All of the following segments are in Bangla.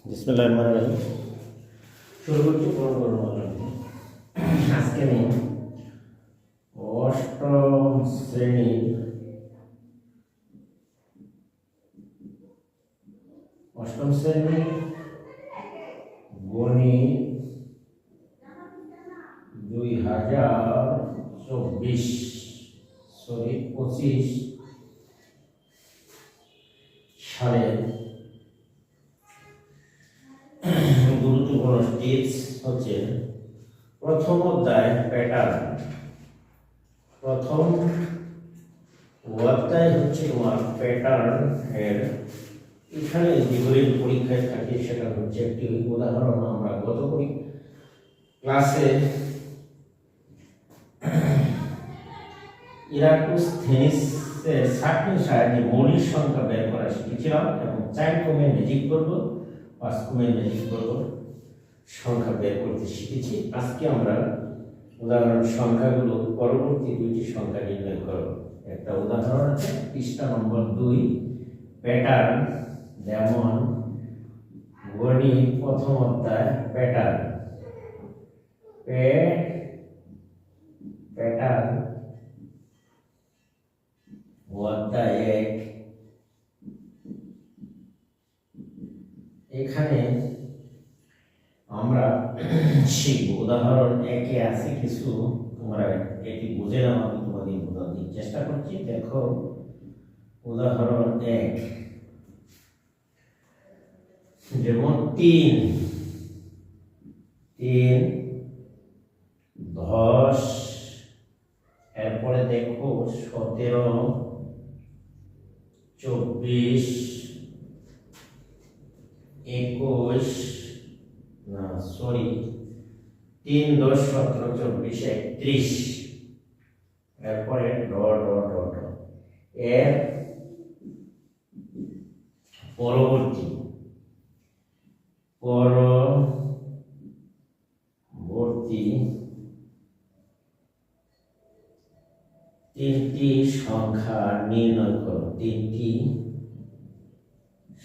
বিসমিল্লাহিররহমানিররহিম। শুরু করছি পূর্ণ আজকে আমি অষ্টম শ্রেণীর গণিত 2025 সালের গুরুত্বপূর্ণ টিপস হচ্ছে প্রথম অধ্যায় প্যাটার্ন। প্রথম অধ্যায় হচ্ছে তোমার প্যাটার্ন এর এখানে যেগুলি পরীক্ষায় থাকে সেটা হচ্ছে একটি উদাহরণ। আমরা গত ক্লাসে ইরাটোস্থেনিসের ছাঁকনির সাহায্যে মৌলিক সংখ্যা বের করা শিখেছিলাম এবং 4 ক্রমের ম্যাজিক করব, 5 ক্রমের ম্যাজিক করব সংখ্যা বের করতে শিখেছি। আজকে আমরা উদাহরণ সংখ্যাগুলো পরবর্তী দুইটি সংখ্যা নির্ণয় করব। একটা উদাহরণ আছে পৃষ্ঠা নম্বর 2, প্যাটার্ন, যেমন গণিত প্রথম অধ্যায় প্যাটার্ন। প্যাটার্ন অধ্যায় 1। এখানে আমরা শিখব উদাহরণ 1 আছে কিছু, তোমরা এটি বুঝে নাও, আমি তোমাদের বোঝানোর চেষ্টা করছি। দেখো উদাহরণ 1, যেমন 3, 10, এরপরে দেখো 17, 24, 21, 3, 10, 17, 24, 31, এরপরে এর পরবর্তী তিনটি সংখ্যা নির্ণয় করো। তিনটি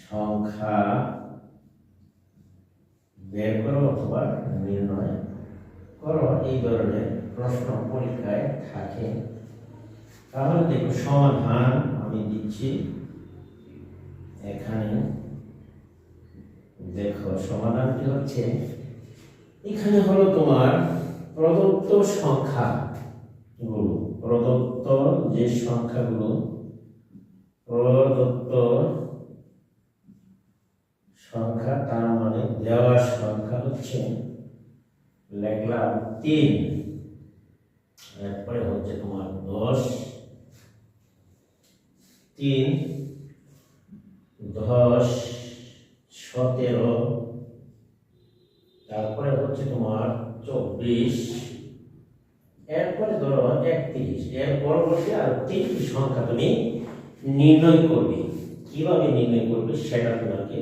সংখ্যা বের করো অথবা নির্ণয় করো, এই ধরনের প্রশ্ন পরীক্ষায় থাকে। তাহলে দেখো সমাধান আমি দিচ্ছি এখানে। দেখো সমাধানটি হচ্ছে, এখানে হলো তোমার প্রদত্ত সংখ্যাগুলো, প্রদত্ত যে সংখ্যাগুলো, প্রদত্ত সংখ্যা তার মানে দেওয়া সংখ্যা হচ্ছে, লিখলাম 3, এরপরে হচ্ছে তোমার 10, 3, 10, 17, তারপরে হচ্ছে তোমার 24, এরপরে ধরো 31। এর পরবর্তী আর 3টি সংখ্যা তুমি নির্ণয় করবে। কিভাবে নির্ণয় করবে সেটা তোমাকে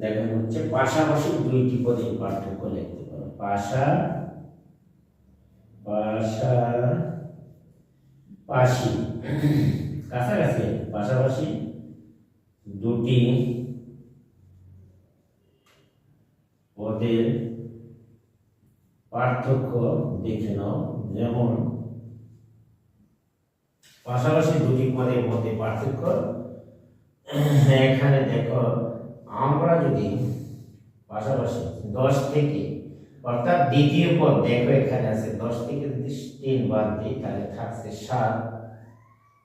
দেখানো হচ্ছে। পাশাপাশি দুইটি পদের পার্থক্য লিখতে পারো। পাশাপাশি কাছাকাছি, পাশাপাশি দুটি পদের পার্থক্য দেখে নাও। যেমন পাশাপাশি দুটি পদের মধ্যে পার্থক্য, এখানে দেখো আমরা যদি পাশাপাশি 10 থেকে, অর্থাৎ দ্বিতীয় পদ দেখো এখানে আছে, 10 থেকে যদি 3 বাদ দিই তাহলে থাকছে 7।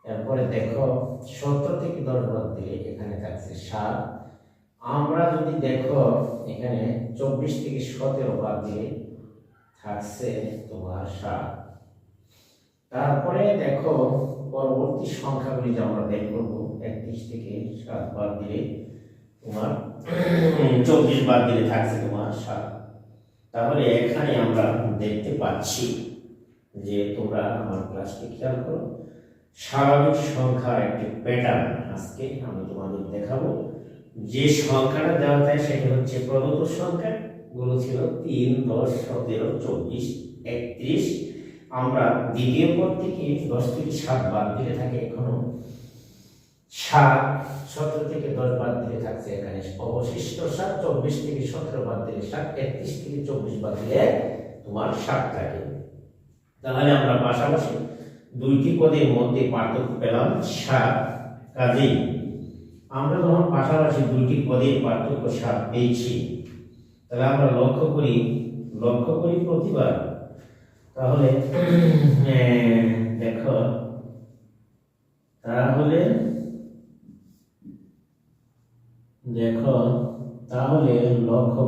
এরপরে দেখো 17 থেকে 10 বাদ দিলে এখানে থাকছে 7। আমরা যদি দেখো এখানে 24 থেকে 17 বাদ দিলে থাকছে তোমার 7। তারপরে দেখো পরবর্তী সংখ্যাগুলি যে আমরা বের করব, 31 থেকে 7 বাদ দিলে তোমার 24 বাদ দিলে থাকছে তোমার 7। তাহলে এখানে আমরা দেখতে পাচ্ছি যে, তোমরা আমার ক্লাসটি খেয়াল করো, স্বাভাবিক সংখ্যার একটি প্যাটার্ন আজকে আমি তোমাদের দেখাবো। যে সংখ্যাটা দেওয়া যায় সেটা হচ্ছে প্রদত্ত সংখ্যা গুলো ছিল 3, 10, 17, 24, 31। আমরা দ্বিতীয় পদ থেকে 10 থেকে 7 বাদ দিলে থাকে এখনো 7, 17 থেকে 10 বাদ দিলে থাকছে এখানে অবশিষ্ট 7, 24 থেকে 17 বাদ দিলে 7, 31 থেকে 24 বাদ দিলে তোমার 7 থাকে। তাহলে আমরা পাশাপাশি দুইটি পদের মধ্যে পার্থক্য পেলাম 7। কাজেই আমরা যখন পাশাপাশি দুইটি পদের পার্থক্য 7 পেয়েছি, তাহলে আমরা লক্ষ্য করি প্রতিবার। তাহলে দেখো, তাহলে লক্ষ্য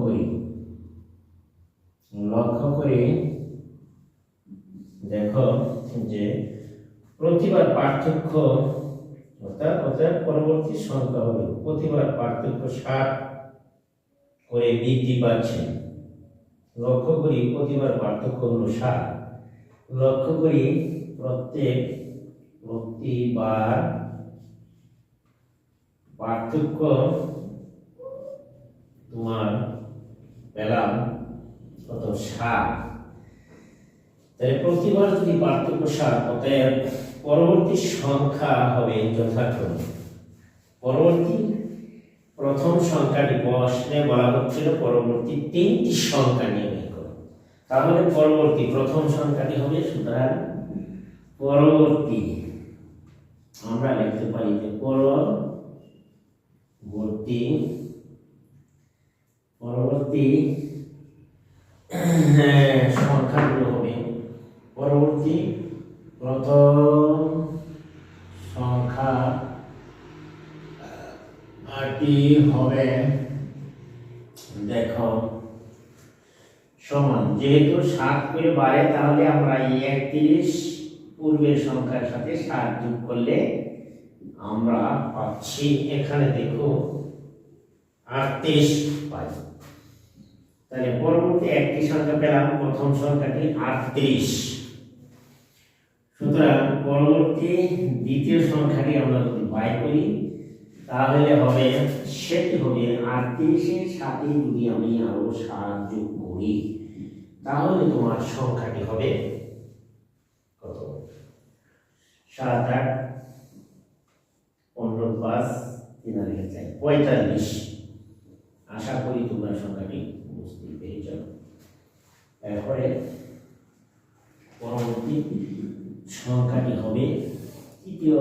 করি দেখো যে প্রতিবার পার্থক্য অর্থাৎ পরবর্তী সংখ্যা হলো প্রতিবার পার্থক্য 7 করে বৃদ্ধি পাচ্ছে। লক্ষ্য করি প্রতিবার পার্থক্য হলো 7। লক্ষ্য করি প্রতিবার পার্থক্য তোমার পেলাম কত? 7। তাহলে প্রতিবার যদি পার্থক্য 7, অতএব পরবর্তী সংখ্যা হবে যথাক্রমে প্রথম সংখ্যাটি প্রশ্নে বলা হচ্ছিল পরবর্তী 3টি সংখ্যা নির্ণয় করো। তাহলে পরবর্তী প্রথম সংখ্যাটি হবে, সুতরাং পরবর্তী আমরা লিখতে পারি যে পরবর্তী সংখ্যাগুলো হবে পরবর্তী প্রথম সংখ্যাটি হবে দেখো সমান, যেহেতু 7 করে বাড়ে তাহলে আমরা এই 31 পূর্বের সংখ্যার সাথে 7 যোগ করলে আমরা পাচ্ছি এখানে দেখো 38 পাই। তাহলে পরবর্তী একটি সংখ্যা পেলাম, প্রথম সংখ্যাটি 38। সুতরাং পরবর্তী দ্বিতীয় সংখ্যাটি আমরা যদি বাই করি তাহলে হবে, সেটি হবে 38-এর সাথে যদি আমি আরো 7 যোগ করি তাহলে তোমার সংখ্যাটি হবে কত? 7, 8, 15, 5, 3, 45। আশা করি তোমরা সংখ্যাটি বুঝতে পেরেছ। এরপরে পরবর্তী সংখ্যাটি হবে তৃতীয়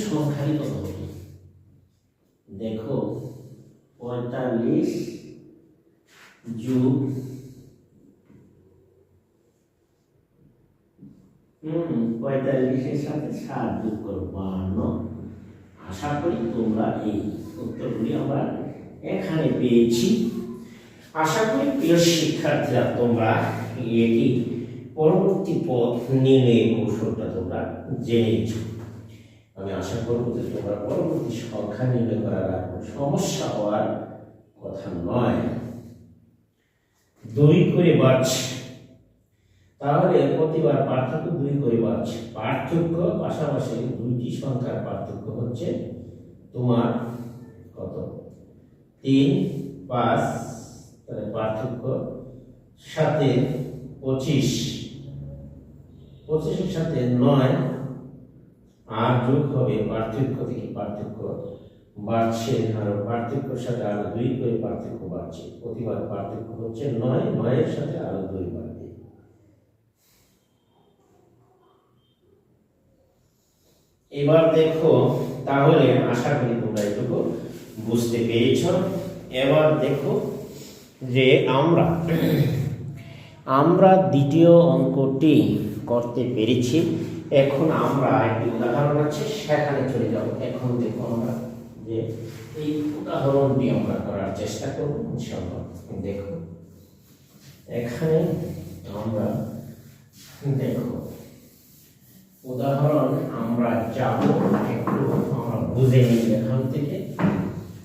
সংখ্যাটি কত হবে? দেখো 45 যোগ 45-এর সাথে 7 যোগ করো 52। আশা করি তোমরা এই উত্তরগুলি আমরা এখানে পেয়েছি। আশা করি প্রিয় শিক্ষার্থীরা তোমরা এটি পরবর্তী পদ নির্ণয়ের কৌশলটা তোমরা জেনেছ। আমি আশা করব যে তোমরা পরবর্তী সংখ্যা নির্ণয় করার সমস্যা হওয়ার কথা নয়। 2 করে বাড়ছে, তাহলে প্রতিবার পার্থক্য 2 করে বাড়ছে। পার্থক্য পাশাপাশি দুইটি সংখ্যার পার্থক্য হচ্ছে তোমার কত? 3, 5। তাহলে পার্থক্য সাথে 25-এর সাথে 9 আর যোগ হবে, পার্থক্য থেকে পার্থক্য বাড়ছে, আর পার্থক্যের সাথে আরো 2 করে পার্থক্য বাড়ছে। প্রতিবার পার্থক্য হচ্ছে 9, 9-এর সাথে আরো 2 বাড়বে। এবার দেখো, তাহলে আশা করি তোমরা এটুকু বুঝতে পেরেছ। এবার দেখো যে আমরা দ্বিতীয় অঙ্কটি করতে পেরেছি। এখন আমরা একটি উদাহরণ আছে সেখানে চলে যাব। এখন দেখো আমরা যে এই উদাহরণটি আমরা করার চেষ্টা করব ইনশাআল্লাহ। দেখো এখানে আমরা দেখো উদাহরণ আমরা যাব, একটু আমরা বুঝে নিই এখান থেকে।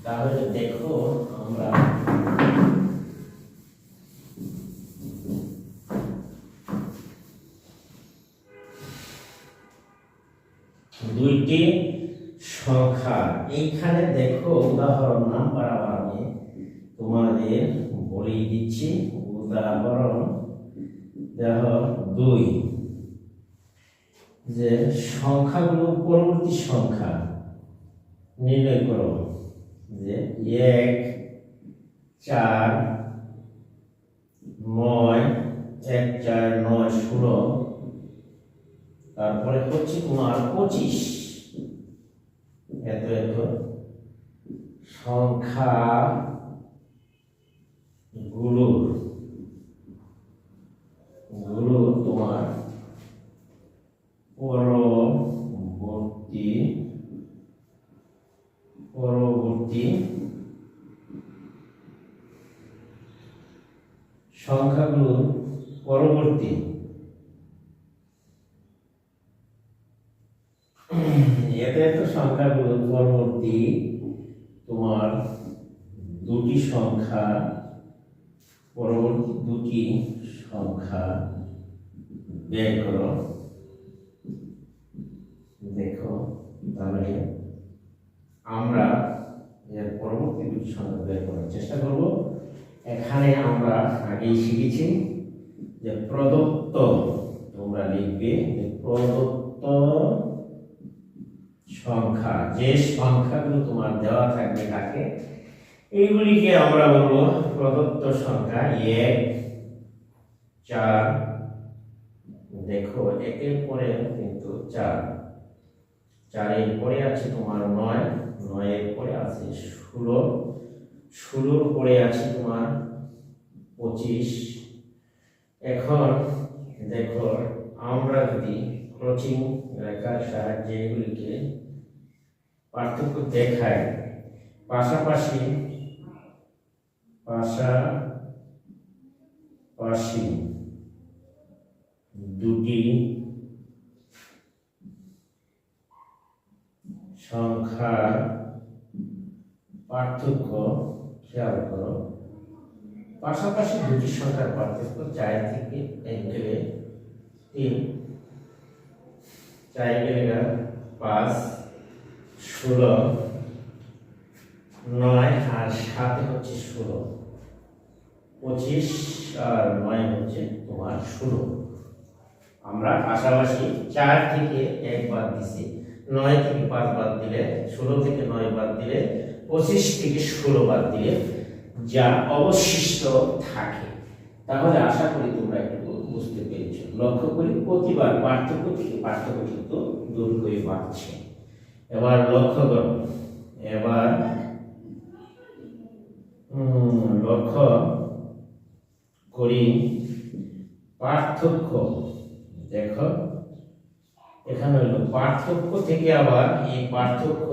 তাহলে দেখো আমরা দুইটি সংখ্যা এইখানে দেখো উদাহরণ নাম্বার আমি তোমাদের বলে দিচ্ছি। উদাহরণ দেখো 2 যে সংখ্যাগুলো পরবর্তী সংখ্যা নির্ণয় করো, যে 1 4 9 1 4 9 16, তারপরে হচ্ছে তোমার 25। এত এত সংখ্যা গুলো তোমার পরবর্তী সংখ্যাগুলো পরবর্তী এত এত সংখ্যাগুলো পরবর্তী তোমার দুটি সংখ্যা, পরবর্তী দুটি সংখ্যা বের করো। দেখো, তাহলে আমরা এর পরবর্তী দুটি সংখ্যা বের করার চেষ্টা করব। এখানে আমরা আগেই শিখেছি যে প্রদত্ত, তোমরা লিখবে যে প্রদত্ত সংখ্যা, যে সংখ্যাগুলো তোমার দেওয়া থাকবে তাকে, এইগুলিকে আমরা বলবো প্রদত্ত সংখ্যা। 1 4, দেখো একের পরে কিন্তু 4, 4 এর পরে আছে তোমার 9, 9 এর পরে আছে 16, 16 পরে আছে তোমার 25। এখন দেখো, আমরা যদি ক্রসিং রেখার সাহায্যে এগুলিকে পার্থক্য দেখাই, পাশাপাশি দুটি সংখ্যার পার্থক্য খেয়াল করো, পাশাপাশি দুটি সংখ্যার পার্থক্য 4 থেকে 1 গেলে 3, 4 গেলে 5, 16, 9 আর 7 হচ্ছে 16, 25 আর 9 হচ্ছে তোমার 16। আমরা পাশাপাশি 4 থেকে 1 বাদ দিছি, 9 থেকে 5 বাদ দিলে, 16 থেকে 9 বাদ দিলে, 25 থেকে 16 বাদ দিলে যা অবশিষ্ট থাকে, তাহলে আশা করি তোমরা একটু বুঝতে পেরেছো। লক্ষ্য করি প্রতিবার পার্থক্য থেকে পার্থক্য কিন্তু দূর হয়ে পাচ্ছে। এবার লক্ষ্য করো, এবার লক্ষ্য করি পার্থক্য। দেখো, এখানে হলো পার্থক্য থেকে আবার এই পার্থক্য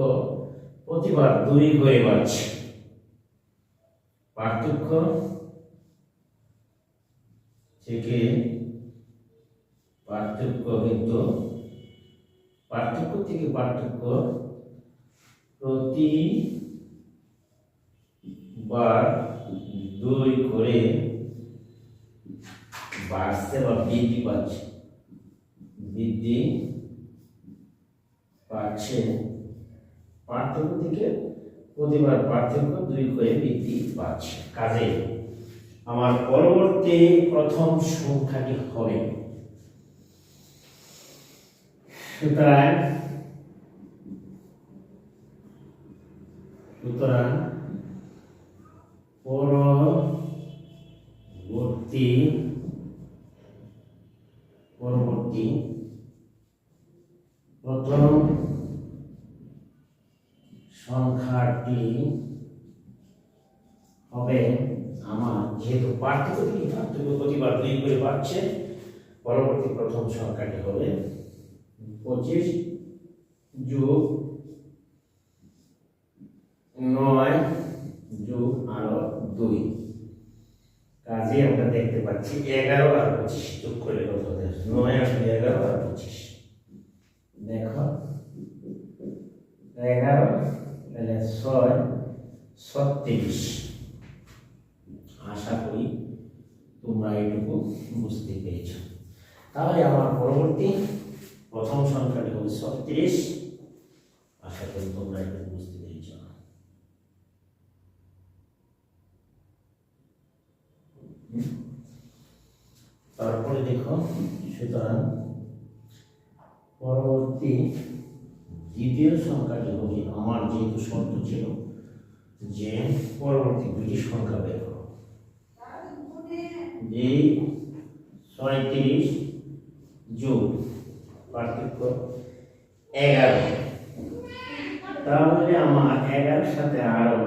প্রতিবার 2 হয়ে বাড়ছে। পার্থক্য থেকে পার্থক্য কিন্তু পার্থক্য থেকে পার্থক্য প্রতিবার 2 করে বাড়ছে বা বৃদ্ধি পাচ্ছে, বৃদ্ধি পাচ্ছে। পার্থক্য থেকে প্রতিবার পার্থক্য 2 করে বৃদ্ধি পাচ্ছে। কাজে আমার পরবর্তী প্রথম সংখ্যাটি হবে, সুতরাং পরবর্তী প্রথম সংখ্যাটি হবে আমার, যেহেতু পার্থক্য থেকে পার্থক্য প্রতিবার 2 করে বাড়ছে, পরবর্তী প্রথম সংখ্যাটি হবে 25 যোগ 9 যোগ আরো 2। কাজে আমরা দেখতে পাচ্ছি 11 আর 25 যোগ করলে কত হবে? 9 আর 11 আর 25। দেখো 11 তাহলে 6 36। আশা করি তোমরা এইটুকু বুঝতে পেরেছো। তাহলে আমার পরবর্তী প্রথম সংখ্যাটি হবে 36। আশা করি তোমরা একটু বুঝতে পেরেছো। তারপরে দেখো, সুতরাং পরবর্তী দ্বিতীয় সংখ্যাটি হবে আমার, যেহেতু শর্ত ছিল যে পরবর্তী দুটি সংখ্যা বের করো, যে 37 যোগ পার্থক্য 11, তাহলে আমার 11 সাথে আরো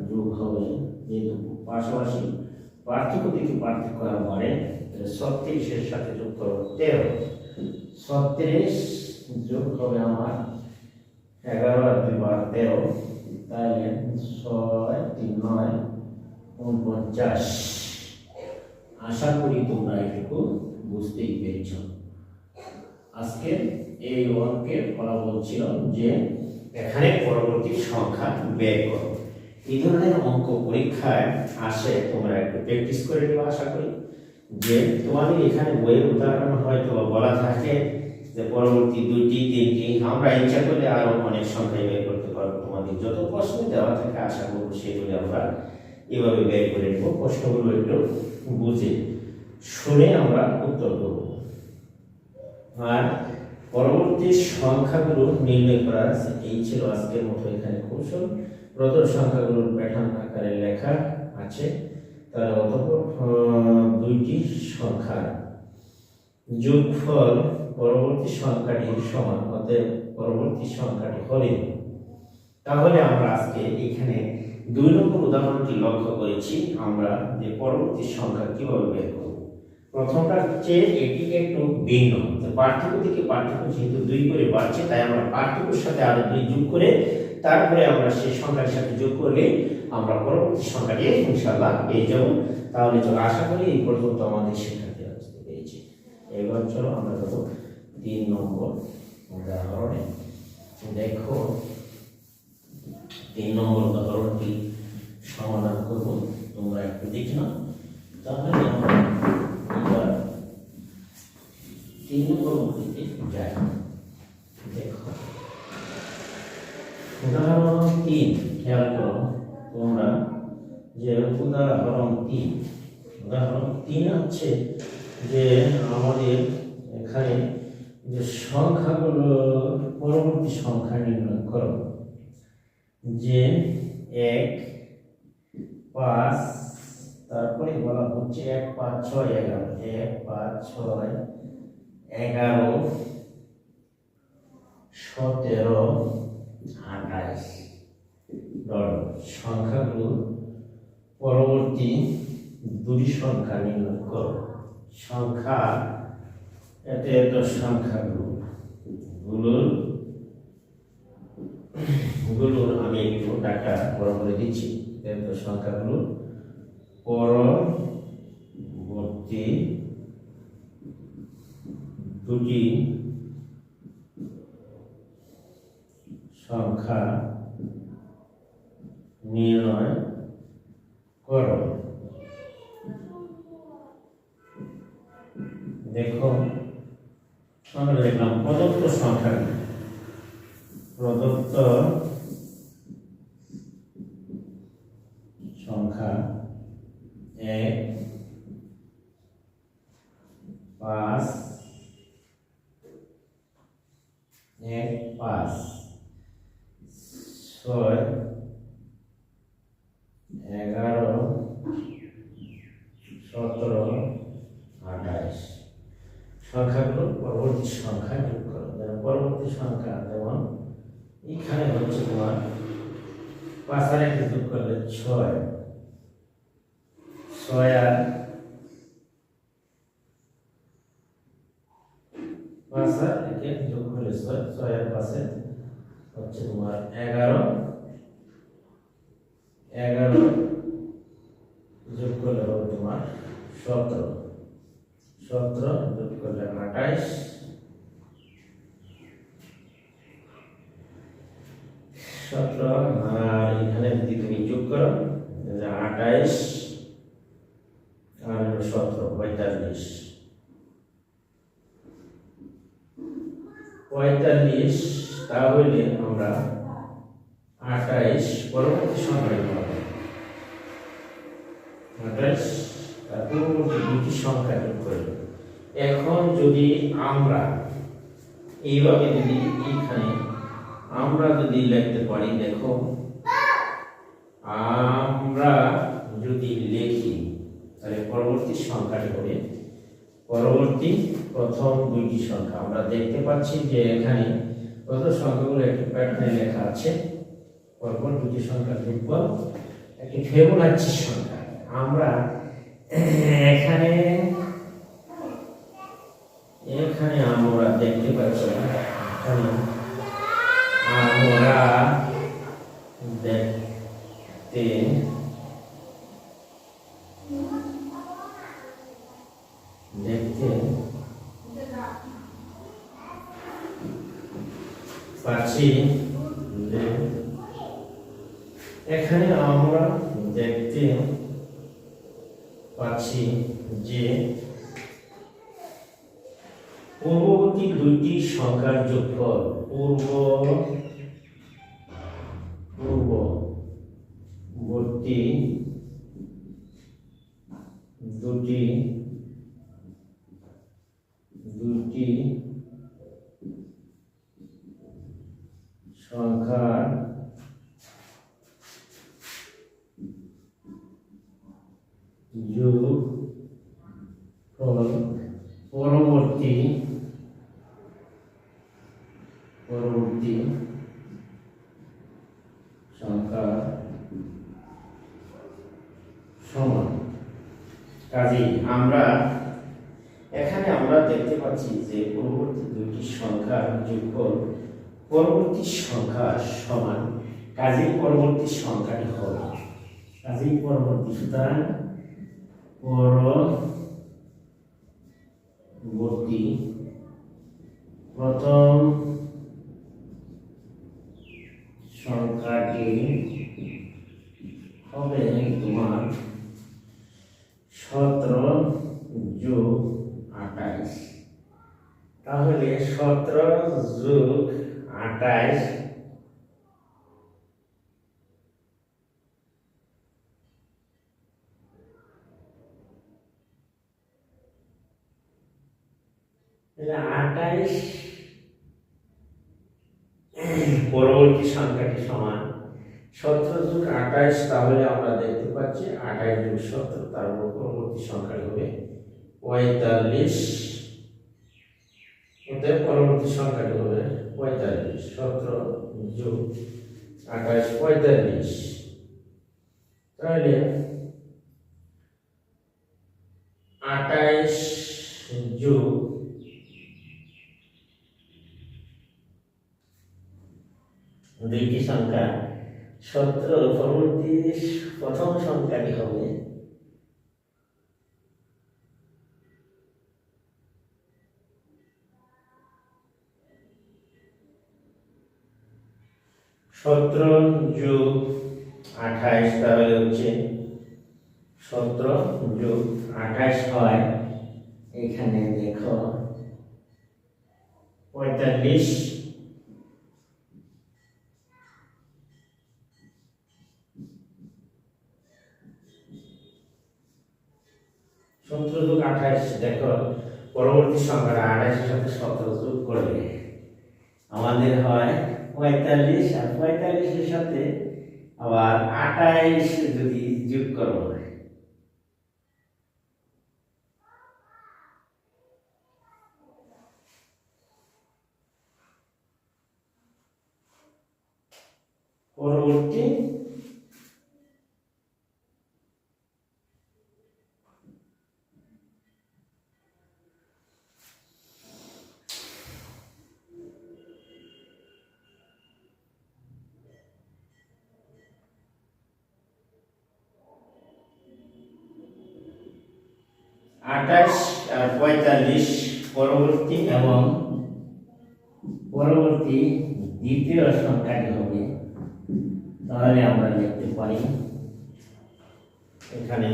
যোগ হবে, যেহেতু পাশাপাশি পার্থক্য থেকে পার্থক্য করা পারে, 36 এর সাথে যোগ করো 13, 36 যোগ হবে আমার 11 আর 2 বার 13, তাহলে 6 3 9 49। আশা করি তোমরা এটুকু বুঝতেই পেরেছ। আজকে এই অঙ্কের ফলাফল ছিল যে এখানে পরবর্তী সংখ্যা বের করো। এই ধরনের অঙ্ক পরীক্ষায় আসে, তোমরা একটু প্র্যাকটিস করে নেবে। আশা করি যে তোমাদের এখানে বইয়ের উদাহরণ হয়তো বলা থাকে যে পরবর্তী 2টি 3টি, আমরা ইচ্ছা করলে আরো অনেক সংখ্যা বের করতে পারবো। তোমাদের যত প্রশ্ন দেওয়া থাকে আশা করবো সেগুলো আমরা এভাবে বের করে নেব। প্রশ্নগুলো একটু বুঝে শুনে আমরা উত্তর করব। আর পরবর্তী সংখ্যাগুলো নির্ণয় করার এই ছিল আজকের মতো এখানে কৌশল। প্রদত্ত সংখ্যাগুলোর প্যাটার্ন আকারে লেখা আছে। তাহলে অতঃপর দুইটি সংখ্যার যোগফল পরবর্তী সংখ্যাটির সমান, অতএব পরবর্তী সংখ্যাটি হলে, তাহলে আমরা আজকে এখানে 2 নম্বর উদাহরণটি লক্ষ্য করেছি আমরা যে পরবর্তী সংখ্যা কিভাবে বের করব। প্রথমটা হচ্ছে এটি একটু ভিন্ন, পার্থক্য থেকে পার্থক্য যেহেতু 2 করে বাড়ছে, তাই আমরা পার্থক্যের সাথে আরো 2 যোগ করে তারপরে আমরা সেই সংখ্যার সাথে যোগ করলে আমরা পরবর্তী সংখ্যাটি ইনশাআল্লাহ পেয়ে যাব। তাহলে চলো, আশা করি এই পর্যন্ত আমাদের শিক্ষার্থীরা বুঝতে পেরেছে। এবার চলো আমরা দেখো 3 নম্বর উদাহরণে। দেখো 3 নম্বর উদাহরণটি সমাধান করব, তোমরা একটু দেখে নাও। তাহলে আমরা এবার 3 নম্বর অঙ্কটিতে যাই। দেখো উদাহরণ 3, খেয়াল করো তোমরা যে উদাহরণ 3 হচ্ছে যে আমাদের এখানে যে সংখ্যাগুলো পরবর্তী সংখ্যা নির্ণয় করো, যে 1 5, তারপরে বলা হচ্ছে 1 5 6 11, 1 5 6 11 17 28 সংখ্যাগুলো পরবর্তী দুটি সংখ্যা নির্ণয় করো। সংখ্যা এত সংখ্যাগুলোর আমি একটু ডাটা বড় করে দিচ্ছি। এত সংখ্যাগুলো পরবর্তী দুটি সংখ্যা নির্ণয় করো। দেখো আমরা লিখলাম প্রদত্ত সংখ্যা, প্রদত্ত সংখ্যা 1 5 1 5 6 11 17 28 সংখ্যাগুলো পরবর্তী সংখ্যা যোগ করো। পরবর্তী সংখ্যা যেমন এখানে হচ্ছে তোমার 5 আর 1 যোগ করলে 6, 6 আর 5 আর 1 যোগ করলে 6, 6 আর 5 হচ্ছে তোমার 11, 11 যোগ করলে হবে তোমার 17, 17 যোগ করলে 28, 17 আর এখানে যদি তুমি যোগ করো 28 আর 17 45, 45 তাহলে আমরা 28 পরবর্তী সংখ্যা পাবো। 28 পরবর্তী দুটি সংখ্যা যোগ করব। এখন যদি আমরা এইভাবে যদি এখানে আমরা যদি লিখতে পারি, দেখো আমরা যদি লিখি তাহলে পরবর্তী সংখ্যাটি হবে পরবর্তী প্রথম দুইটি সংখ্যা। আমরা দেখতে পাচ্ছি যে এখানে কত সংখ্যাগুলো একটি প্যাটার্নে লেখা আছে। পরপর দুটি সংখ্যা লিখব, একটি ফিবোনাচি সংখ্যা। আমরা এখানে আমরা দেখতে পাচ্ছি, এখানে আমরা দেখতে পাচ্ছি যে এখানে আমরা দেখতে পাচ্ছি যে পূর্ববর্তী দুইটি সংখ্যার যোগফল পূর্ববর্তী দুটি সংখ্যার যোগফল পরবর্তী সংখ্যা সমান। কাজেই আমরা এখানে দেখতে পাচ্ছি যে পরবর্তী দুটি সংখ্যার যোগফল পরবর্তী সংখ্যা সমান। কাজেই পরবর্তী সংখ্যাটি হবে, কাজেই পরবর্তী, সুতরাং পরবর্তী প্রথম সংখ্যাটি হবে তোমার 17 যোগ 28। তাহলে 17 যোগ 28 28 পরবর্তী সংখ্যাটি সমান 17 যোগ 28। তাহলে আমরা দেখতে পাচ্ছি 28 যোগ 17, তারপর পরবর্তী সংখ্যাটি হবে 45। অতএব পরবর্তী সংখ্যাটি হবে 45। 17 যোগ 28 45। তাহলে 28 যোগ দুইটি সংখ্যা 17, পরবর্তী প্রথম সংখ্যাটি হবে 17 যোগ 28। তাহলে হচ্ছে 17 যোগ 28 হয়, এখানে দেখো 45। 17 যোগ 28, দেখো পরবর্তী সংখ্যাটা 28 এর সাথে 17 যোগ করলে আমাদের হয় 45, আর 45 এর সাথে আবার 28 যদি যোগ করো পরবর্তী আঠাশ আর 45 পরবর্তী এবং পরবর্তী দ্বিতীয় সংখ্যাটি হবে। তাহলে আমরা লিখতে পারি এখানে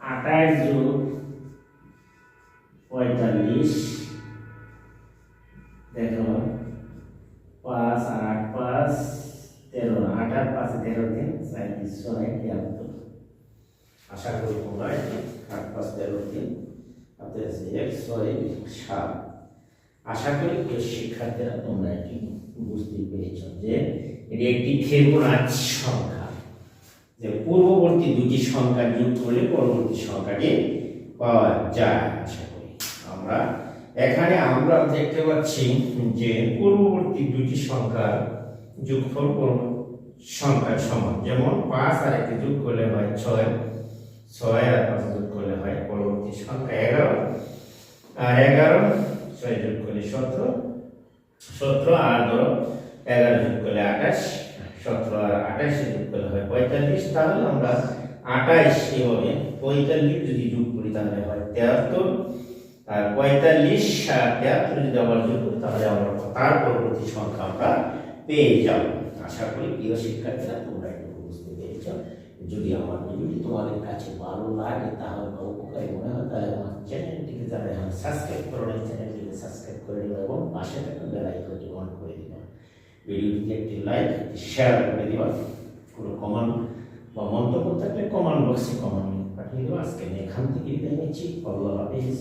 28 যোগ 45, দেখো 5 আর 8 5 13, 8 আর 5 13 দিন 36 আশা করি তোমরা 8 5 13 দিন হাতে আছে 1 6 7 আশা করি প্রিয় শিক্ষার্থীরা তোমরা এটি বুঝতে পেরেছ যে এটি একটি ফিবোনাচি সংখ্যা, যে পূর্ববর্তী দুটি সংখ্যা যোগ করলে পরবর্তী সংখ্যাটি পাওয়া যায়। আশা করি আমরা এখানে আমরা দেখতে পাচ্ছি যে পূর্ববর্তী দুটি সংখ্যার যোগফল সংখ্যার সমান, যেমন 5 আর 1 যোগ করলে হয় 6, 6 আর 5 যোগ করলে হয় পরবর্তী সংখ্যা 11, আর 11 6 যোগ করলে 17, 17 আর 11 যোগ করলে 28, 17 আর 28 যোগ করলে হয় 45। তাহলে আমরা 28 এভাবে 45 যদি যোগ করি তাহলে হয় 73, আর 45 আর 73 যদি আবার যোগ করি তাহলে আমরা তার পরবর্তী সংখ্যা আমরা পেয়ে যাব। আশা করি প্রিয় শিক্ষার্থীরা তোমরা একটু বুঝতে পেরেছ। যদি আমার ভিডিওটি তোমাদের কাছে ভালো লাগে তাহলে বা উপকারী মনে হয় তাহলে আমার চ্যানেলটিকে যারা এখন সাবস্ক্রাইব করো না চ্যানেলটিকে সাবস্ক্রাইব করে দিবা এবং পাশে থাকা বেল আইকনটি অন করে দিবা। ভিডিওটিতে একটি লাইক শেয়ার করে দিবা। কোনো কমেন্ট বা মন্তব্য থাকলে কমেন্ট বক্সে কমেন্ট পাঠিয়ে দিবা। আজকে আমি এখান থেকে বিদায় নিচ্ছি। আল্লাহ হাফেজ।